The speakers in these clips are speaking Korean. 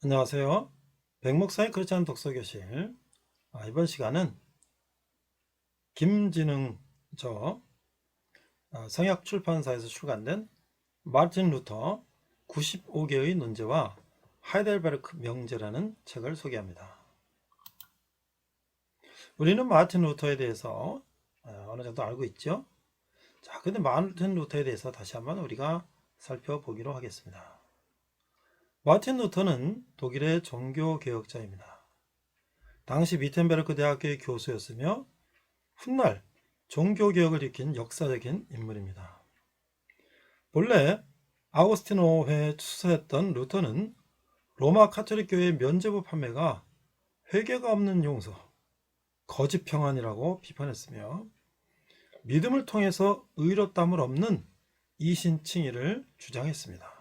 안녕하세요. 백목사의 크리스찬 독서교실. 이번 시간은 김진흥 성약출판사에서 출간된 마르틴 루터 95개의 논제와 하이델베르크 명제라는 책을 소개합니다. 우리는 마르틴 루터에 대해서 어느 정도 알고 있죠? 자, 근데 마르틴 루터에 대해서 다시 한번 우리가 살펴보기로 하겠습니다. 마르틴 루터는 독일의 종교개혁자입니다. 당시 비텐베르크 대학교의 교수였으며 훗날 종교개혁을 일으킨 역사적인 인물입니다. 본래 아우구스티노회에 추서했던 루터는 로마 카톨릭 교회의 면죄부 판매가 회개가 없는 용서, 거짓 평안이라고 비판했으며 믿음을 통해서 의롭다함을 없는 이신칭의를 주장했습니다.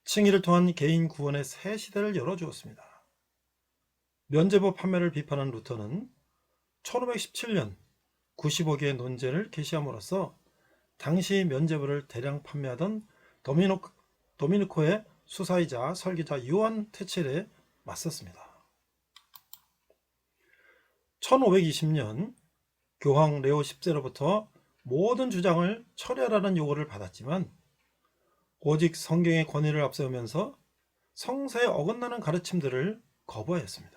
칭의를 통한 개인 구원의 새 시대를 열어주었습니다. 면죄부 판매를 비판한 루터는 1517년 95개의 논제를 게시함으로써 당시 면죄부를 대량 판매하던 도미니코의 수사이자 설계자 요한 테첼에 맞섰습니다. 1520년 교황 레오 10세로부터 모든 주장을 철회하라는 요구를 받았지만 오직 성경의 권위를 앞세우면서 성서에 어긋나는 가르침들을 거부하였습니다.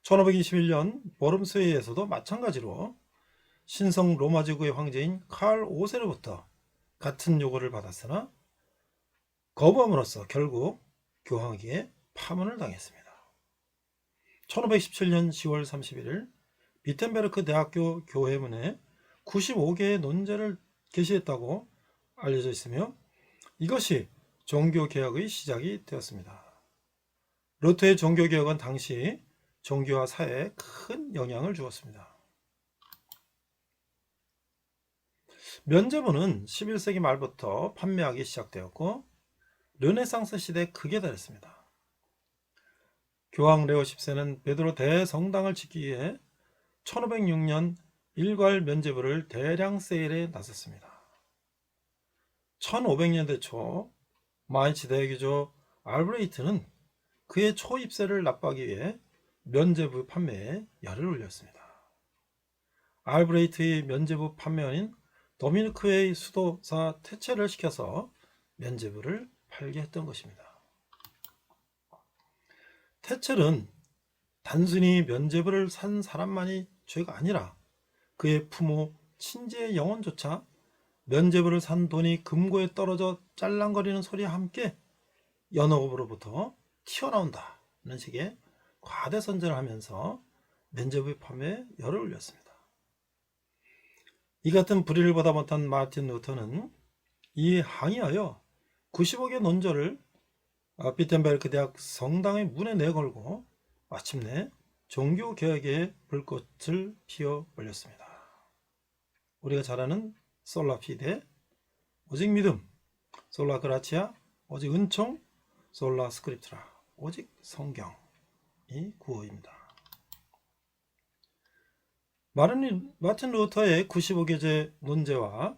1521년 워름스회에서도 마찬가지로 신성 로마 제국의 황제인 칼 5세로부터 같은 요구를 받았으나 거부함으로써 결국 교황에게 파문을 당했습니다. 1517년 10월 31일 비텐베르크 대학교 교회문에 95개의 논제를 게시했다고 알려져 있으며 이것이 종교개혁의 시작이 되었습니다. 루터의 종교개혁은 당시 종교와 사회에 큰 영향을 주었습니다. 면죄부는 11세기 말부터 판매하기 시작되었고 르네상스 시대에 크게 달했습니다. 교황 레오 10세는 베드로 대성당을 짓기 위해 1506년 일괄 면죄부를 대량 세일에 나섰습니다. 1500년대 초 마인츠 대교조 알브레이트는 그의 초입세를 납부하기 위해 면죄부 판매에 열을 올렸습니다. 알브레이트의 면죄부 판매원인 도미니크의 수도사 테첼을 시켜서 면죄부를 팔게 했던 것입니다. 테첼은 단순히 면죄부를 산 사람만이 죄가 아니라 그의 부모, 친지의 영혼조차 면죄부를 산 돈이 금고에 떨어져 짤랑거리는 소리와 함께 연옥으로부터 튀어나온다는 식의 과대선전을 하면서 면죄부 판매에 열을 올렸습니다. 이 같은 불의를 보다 못한 마틴 루터는 이에 항의하여 95개 논조를 비텐베르크 대학 성당의 문에 내걸고 마침내 종교개혁의 불꽃을 피워 올렸습니다. 우리가 잘 아는 솔라 피데, 오직 믿음, 솔라 그라치아, 오직 은총, 솔라 스크립트라, 오직 성경이 구호입니다. 마틴 루터의 95개제 논제와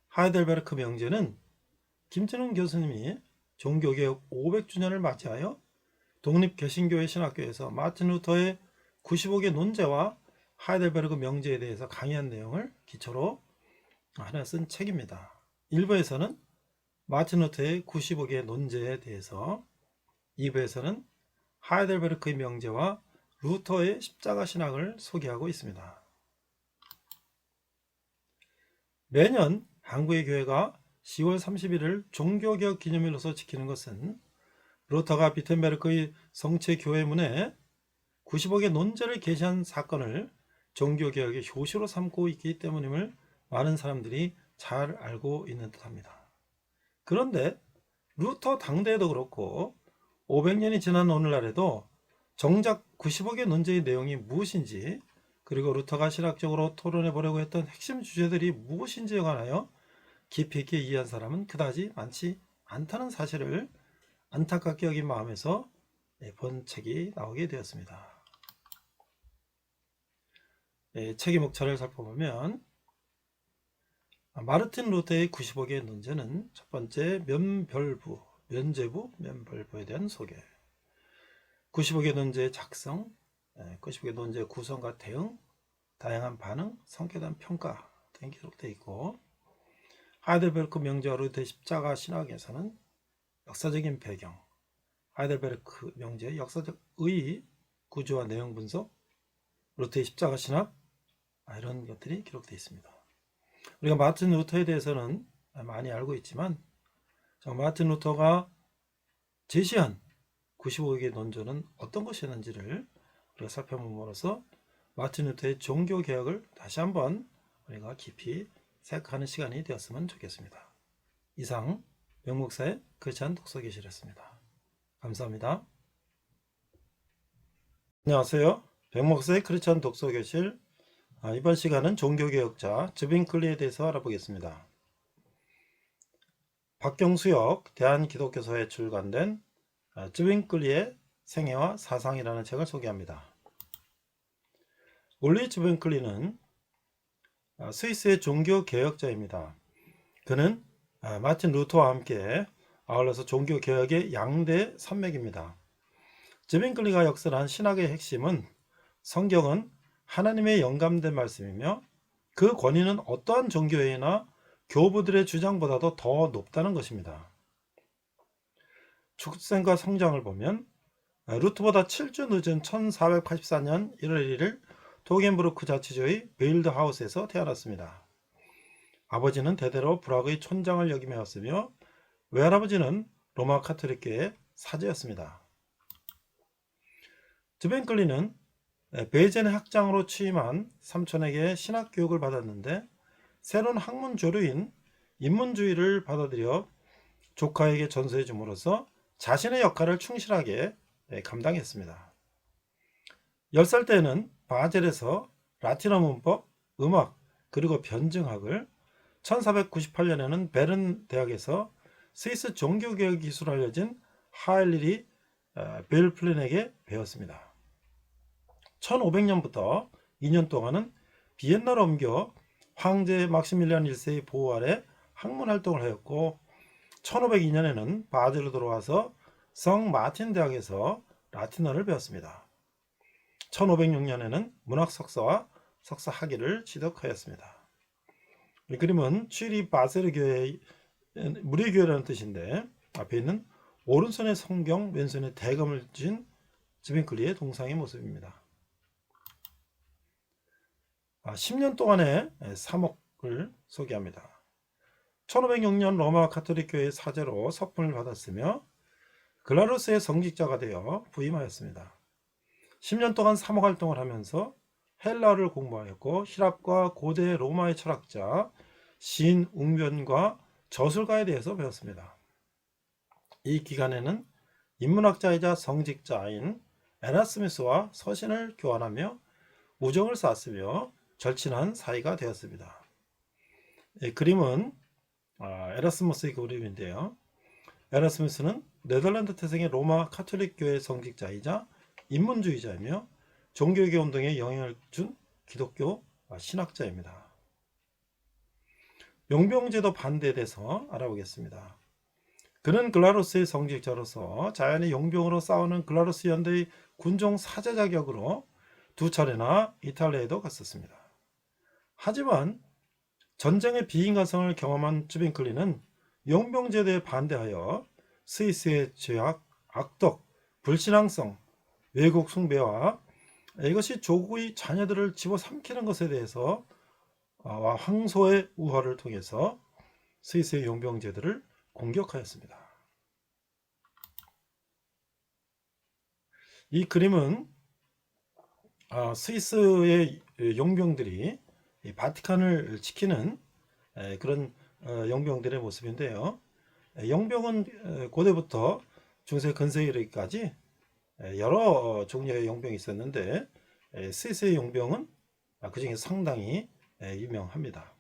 하이델베르크 명제는 김진흥 교수님이 종교개혁 500주년을 맞이하여 독립개신교회 신학교에서 마틴 루터의 95개 논제와 하이델베르크 명제에 대해서 강의한 내용을 기초로 하나 쓴 책입니다. 1부에서는 마틴 루터의 95개 논제에 대해서, 2부에서는 하이델베르크의 명제와 루터의 십자가 신학을 소개하고 있습니다. 매년 한국의 교회가 10월 31일 종교개혁 기념일로서 지키는 것은 루터가 비텐베르크의 성체 교회문에 95개 논제를 게시한 사건을 종교개혁의 효시로 삼고 있기 때문임을 많은 사람들이 잘 알고 있는 듯합니다. 그런데 루터 당대에도 그렇고 500년이 지난 오늘날에도 정작 95개 논제의 내용이 무엇인지, 그리고 루터가 신학적으로 토론해 보려고 했던 핵심 주제들이 무엇인지에 관하여 깊이 있게 이해한 사람은 그다지 많지 않다는 사실을 안타깝게 여긴 마음에서 본 책이 나오게 되었습니다. 책의 목차를 살펴보면 마르틴 루터의 95개의 논제는 첫 번째 면별부, 면죄부, 면벌부에 대한 소개, 95개 논제의 작성, 95개 논제의 구성과 대응, 다양한 반응, 성격에 대한 평가 등이 기록되어 있고, 하이델베르크 명제와 루터의 십자가 신학에서는 역사적인 배경, 하이델베르크 명제의 역사적 의의, 구조와 내용 분석, 루터의 십자가 신학, 이런 것들이 기록되어 있습니다. 우리가 마틴 루터에 대해서는 많이 알고 있지만, 마틴 루터가 제시한 95개 논조는 어떤 것이었는지를 우리가 살펴봄으로써 마틴 루터의 종교 개혁을 다시 한번 우리가 깊이 생각하는 시간이 되었으면 좋겠습니다. 이상 백목사의 크리스찬 독서교실이었습니다. 감사합니다. 안녕하세요. 백목사의 크리스찬 독서교실, 이번 시간은 종교개혁자 즈빙클리에 대해서 알아보겠습니다. 박경수역 대한기독교서에 출간된 즈빙클리의 생애와 사상이라는 책을 소개합니다. 올리 즈빙클리는 스위스의 종교개혁자입니다. 그는 마틴 루터와 함께 아울러서 종교개혁의 양대 산맥입니다. 즈빙클리가 역설한 신학의 핵심은 성경은 하나님의 영감된 말씀이며 그 권위는 어떠한 종교회의나 교부들의 주장보다도 더 높다는 것입니다. 출생과 성장을 보면 루터보다 7주 늦은 1484년 1월 1일 도겐부르크 자치주의 베일드하우스에서 태어났습니다. 아버지는 대대로 불학의 촌장을 역임해왔으며 외할아버지는 로마 카톨릭교의 사제였습니다. 즈빙클리는 베이젠의 학장으로 취임한 삼촌에게 신학 교육을 받았는데 새로운 학문 조류인 인문주의를 받아들여 조카에게 전수해 줌으로써 자신의 역할을 충실하게 감당했습니다. 10살 때에는 바젤에서 라틴어 문법, 음악, 그리고 변증학을, 1498년에는 베른 대학에서 스위스 종교개혁 기술을 알려진 하일리히 벨플린에게 배웠습니다. 1500년부터 2년 동안은 비엔나로 옮겨 황제 막시밀리안 1세의 보호 아래 학문 활동을 하였고, 1502년에는 바젤로 들어와서 성 마틴 대학에서 라틴어를 배웠습니다. 1506년에는 문학 석사와 석사 학위를 취득하였습니다. 이 그림은 취리 바세르 교회, 무리교회라는 뜻인데, 앞에 있는 오른손에 성경, 왼손에 대검을 쥔 즈빙클리의 동상의 모습입니다. 10년 동안의 사목을 소개합니다. 1506년 로마 카톨릭 교회의 사제로 석분을 받았으며 글라루스의 성직자가 되어 부임하였습니다. 10년 동안 사목 활동을 하면서 헬라어를 공부하였고, 히랍과 고대 로마의 철학자, 시인, 웅변과 저술가에 대해서 배웠습니다. 이 기간에는 인문학자이자 성직자인 에라스무스와 서신을 교환하며 우정을 쌓았으며 절친한 사이가 되었습니다. 그림은 에라스무스의 그림인데요. 에라스무스는 네덜란드 태생의 로마 카톨릭 교회 성직자이자 인문주의자이며 종교개혁 운동에 영향을 준 기독교 신학자입니다. 용병제도 반대에 대해서 알아보겠습니다. 그는 글라루스의 성직자로서 자연의 용병으로 싸우는 글라루스 연대의 군종 사제 자격으로 2차례나 이탈리아에도 갔었습니다. 하지만 전쟁의 비인간성을 경험한 즈빙클리는 용병제도에 반대하여 스위스의 죄악, 악덕, 불신앙성, 외국 숭배와 이것이 조국의 자녀들을 집어삼키는 것에 대해서 황소의 우화를 통해서 스위스의 용병제도를 공격하였습니다. 이 그림은 스위스의 용병들이 바티칸을 지키는 그런 용병들의 모습인데요. 용병은 고대부터 중세 근세에 이르기까지 여러 종류의 용병이 있었는데 스위스의 용병은 그중에 상당히 유명합니다.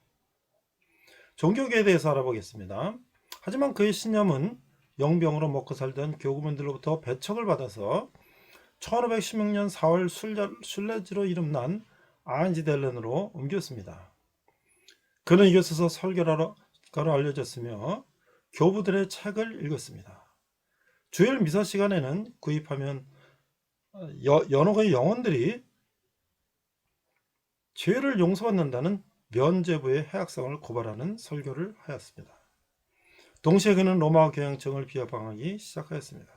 종교계에 대해서 알아보겠습니다. 하지만 그의 신념은 용병으로 먹고 살던 교구민들로부터 배척을 받아서 1516년 4월 순례지로 이름난 아인지델렌으로 옮겼습니다. 그는 이곳에서 설교가로 알려졌으며 교부들의 책을 읽었습니다. 주일 미사 시간에는 구입하면 연옥의 영혼들이 죄를 용서받는다는 면죄부의 해악성을 고발하는 설교를 하였습니다. 동시에 그는 로마 교양청을 비아방하기 시작하였습니다.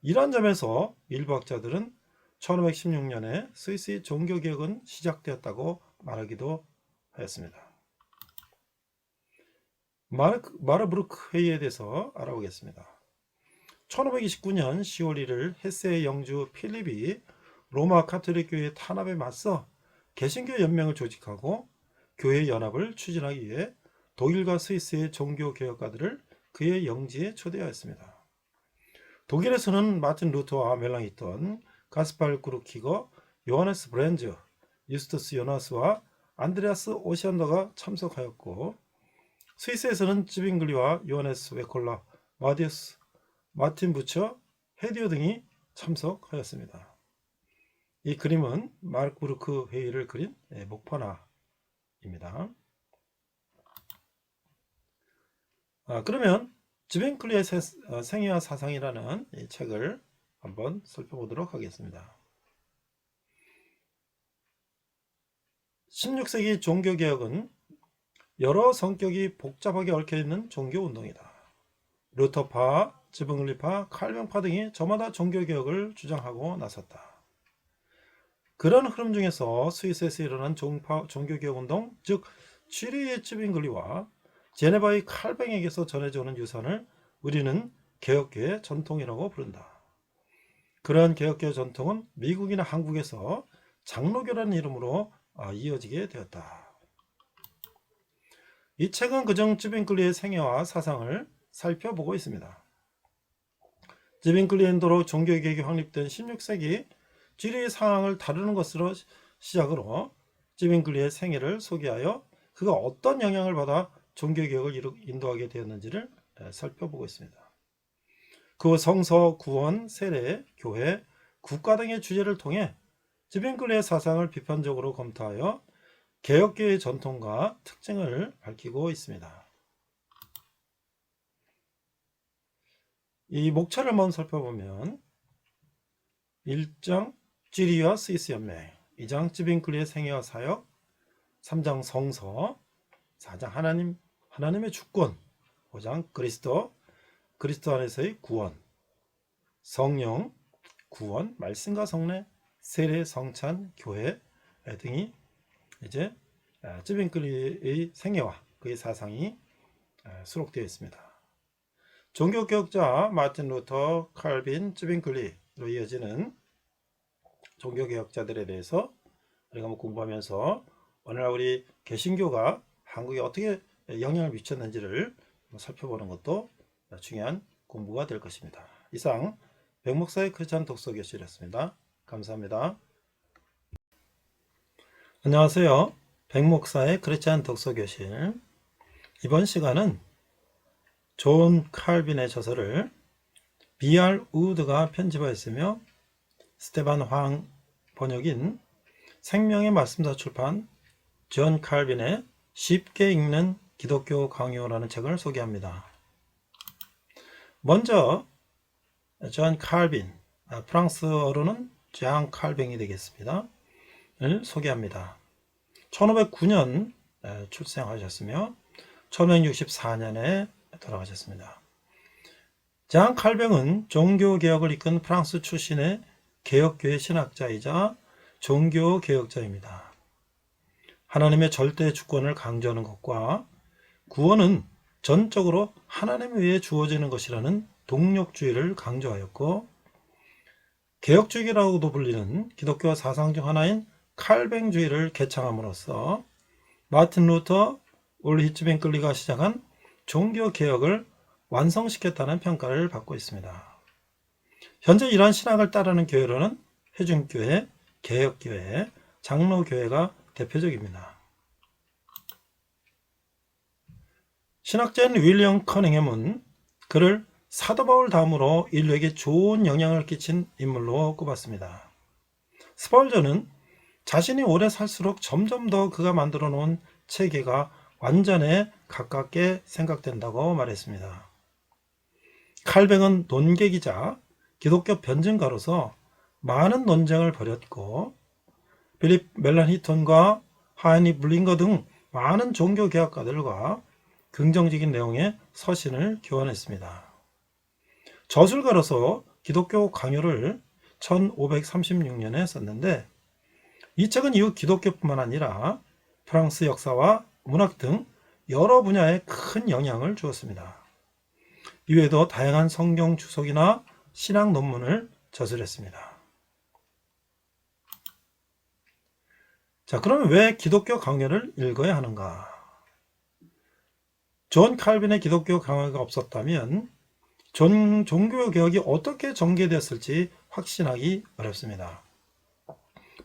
이러한 점에서 일부 학자들은 1516년에 스위스의 종교개혁은 시작되었다고 말하기도 하였습니다. 마르부르크 회의에 대해서 알아보겠습니다. 1529년 10월 1일 헤세의 영주 필립이 로마 가톨릭 교회 탄압에 맞서 개신교 연맹을 조직하고 교회 연합을 추진하기 위해 독일과 스위스의 종교개혁가들을 그의 영지에 초대하였습니다. 독일에서는 마틴 루터와 멜랑이턴, 가스팔 그루키거, 요하네스 브렌즈, 유스투스 요나스와 안드레아스 오시안더가 참석하였고, 스위스에서는 찌빙글리와 요하네스 웨콜라, 마디우스, 마틴 부처, 헤디오 등이 참석하였습니다. 이 그림은 마르부르크 회의를 그린 목판화입니다. 그러면 찌빙글리의 생애와 사상이라는 이 책을 한번 살펴보도록 하겠습니다. 16세기 종교개혁은 여러 성격이 복잡하게 얽혀있는 종교운동이다. 루터파, 찌빙글리파, 칼뱅파 등이 저마다 종교개혁을 주장하고 나섰다. 그런 흐름 중에서 스위스에서 일어난 종교개혁운동, 즉 취리히의 찌빙글리와 제네바의 칼뱅에게서 전해져 오는 유산을 우리는 개혁교의 전통이라고 부른다. 그러한 개혁교의 전통은 미국이나 한국에서 장로교라는 이름으로 이어지게 되었다. 이 책은 그중 찌빙글리의 생애와 사상을 살펴보고 있습니다. 찌빙글리엔도로 종교개혁이 확립된 16세기 쥐리의 상황을 다루는 것으로 시작으로 찌빙글리의 생애를 소개하여 그가 어떤 영향을 받아 종교개혁을 인도하게 되었는지를 살펴보고 있습니다. 그 성서, 구원, 세례, 교회, 국가 등의 주제를 통해 찌빙글리의 사상을 비판적으로 검토하여 개혁교의 전통과 특징을 밝히고 있습니다. 이 목차를 먼저 살펴보면 1장 쥐리히와 스위스 연맹, 2장 찌빙글리의 생애와 사역, 3장 성서, 4장 하나님의 주권, 5장 그리스도 안에서의 구원, 성령, 구원, 말씀과 성례, 세례, 성찬, 교회 등이 이제 찌빙글리의 생애와 그의 사상이 수록되어 있습니다. 종교개혁자 마틴 루터, 칼빈, 찌빙글리로 이어지는 종교개혁자들에 대해서 우리가 공부하면서 오늘날 우리 개신교가 한국에 어떻게 영향을 미쳤는지를 살펴보는 것도 중요한 공부가 될 것입니다. 이상 백목사의 크리스찬 독서교실이었습니다. 감사합니다. 안녕하세요. 백목사의 크리스찬 독서교실. 이번 시간은 존 칼빈의 저서를 B.R. 우드가 편집하였으며 스테반 황 번역인 생명의 말씀사 출판 존 칼빈의 쉽게 읽는 기독교 강요라는 책을 소개합니다. 먼저 존 칼빈, 프랑스어로는 장 칼뱅이 되겠습니다. 를 소개합니다. 1509년 출생하셨으며 1564년에 돌아가셨습니다. 장 칼뱅은 종교개혁을 이끈 프랑스 출신의 개혁교회 신학자이자 종교개혁자입니다. 하나님의 절대 주권을 강조하는 것과 구원은 전적으로 하나님에 의해 주어지는 것이라는 동력주의를 강조하였고, 개혁주의라고도 불리는 기독교 사상 중 하나인 칼뱅주의를 개창함으로써 마틴 루터, 울리히 찌빙글리가 시작한 종교개혁을 완성시켰다는 평가를 받고 있습니다. 현재 이러한 신학을 따르는 교회로는 회중교회, 개혁교회, 장로교회가 대표적입니다. 신학자인 윌리엄 커닝햄은 그를 사도 바울 다음으로 인류에게 좋은 영향을 끼친 인물로 꼽았습니다. 스펄전은 자신이 오래 살수록 점점 더 그가 만들어 놓은 체계가 완전에 가깝게 생각된다고 말했습니다. 칼뱅은 논객이자 기독교 변증가로서 많은 논쟁을 벌였고 필립 멜란히톤과 하이니 블링거 등 많은 종교개혁가들과 긍정적인 내용의 서신을 교환했습니다. 저술가로서 기독교 강요를 1536년에 썼는데 이 책은 이후 기독교뿐만 아니라 프랑스 역사와 문학 등 여러 분야에 큰 영향을 주었습니다. 이외에도 다양한 성경 주석이나 신학 논문을 저술했습니다. 자, 그러면 왜 기독교 강요를 읽어야 하는가? 존 칼빈의 기독교 강요가 없었다면 종교개혁이 어떻게 전개되었을지 확신하기 어렵습니다.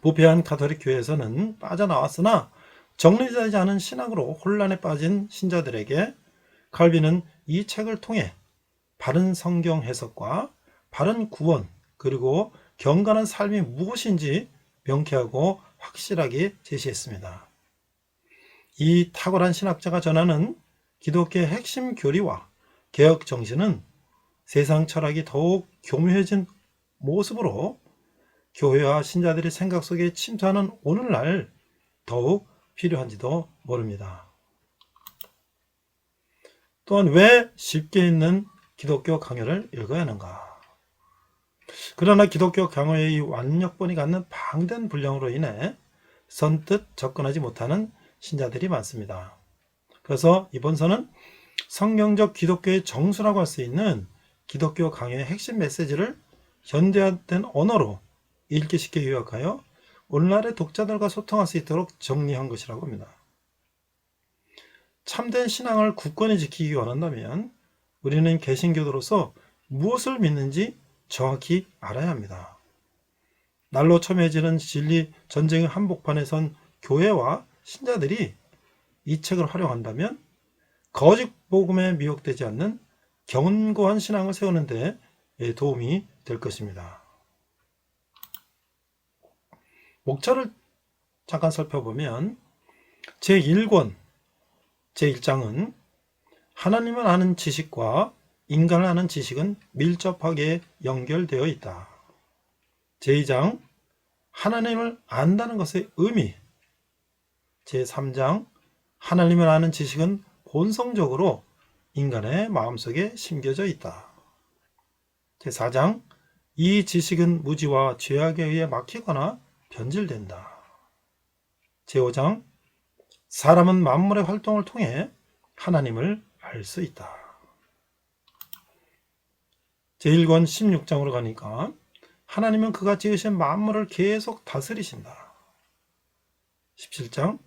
부패한 가톨릭 교회에서는 빠져나왔으나 정리되지 않은 신학으로 혼란에 빠진 신자들에게 칼빈은 이 책을 통해 바른 성경 해석과 바른 구원 그리고 경건한 삶이 무엇인지 명쾌하고 확실하게 제시했습니다. 이 탁월한 신학자가 전하는 기독교의 핵심 교리와 개혁 정신은 세상 철학이 더욱 교묘해진 모습으로 교회와 신자들의 생각 속에 침투하는 오늘날 더욱 필요한지도 모릅니다. 또한 왜 쉽게 읽는 기독교 강요를 읽어야 하는가? 그러나 기독교 강요의 완력본이 갖는 방대한 분량으로 인해 선뜻 접근하지 못하는 신자들이 많습니다. 그래서 이번서는 성경적 기독교의 정수라고 할 수 있는 기독교 강요의 핵심 메시지를 현대화된 언어로 읽기 쉽게 요약하여 오늘날의 독자들과 소통할 수 있도록 정리한 것이라고 합니다. 참된 신앙을 굳건히 지키기 원한다면 우리는 개신교도로서 무엇을 믿는지 정확히 알아야 합니다. 날로 첨예해지는 진리 전쟁의 한복판에 선 교회와 신자들이 이 책을 활용한다면 거짓 복음에 미혹되지 않는 견고한 신앙을 세우는 데 도움이 될 것입니다. 목차를 잠깐 살펴보면 제1권, 제1장은 하나님을 아는 지식과 인간을 아는 지식은 밀접하게 연결되어 있다. 제2장, 하나님을 안다는 것의 의미. 제3장, 하나님을 아는 지식은 본성적으로 인간의 마음속에 심겨져 있다. 제4장, 이 지식은 무지와 죄악에 의해 막히거나 변질된다. 제5장, 사람은 만물의 활동을 통해 하나님을 알 수 있다. 제1권 16장으로 가니까 하나님은 그가 지으신 만물을 계속 다스리신다. 17장,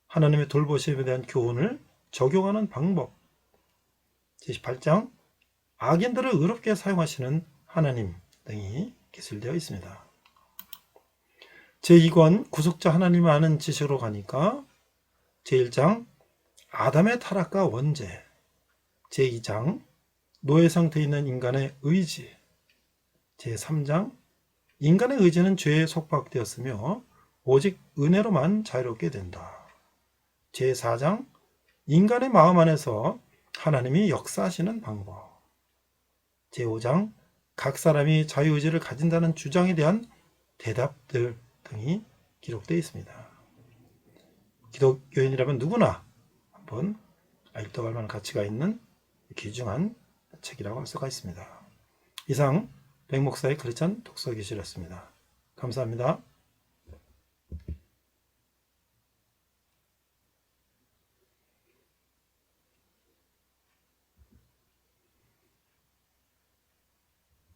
하나님의 돌보심에 대한 교훈을 적용하는 방법. 제18장, 악인들을 의롭게 사용하시는 하나님 등이 기술되어 있습니다. 제2권 구속자 하나님을 아는 지식으로 가니까 제1장 아담의 타락과 원죄, 제2장 노예 상태에 있는 인간의 의지, 제3장 인간의 의지는 죄에 속박되었으며 오직 은혜로만 자유롭게 된다. 제4장 인간의 마음 안에서 하나님이 역사하시는 방법. 제5장 각 사람이 자유의지를 가진다는 주장에 대한 대답들 등이 기록되어 있습니다. 기독교인이라면 누구나 한번 읽어볼 만한 가치가 있는 귀중한 책이라고 할 수가 있습니다. 이상 백목사의 크리스천 독서교실이었습니다. 감사합니다.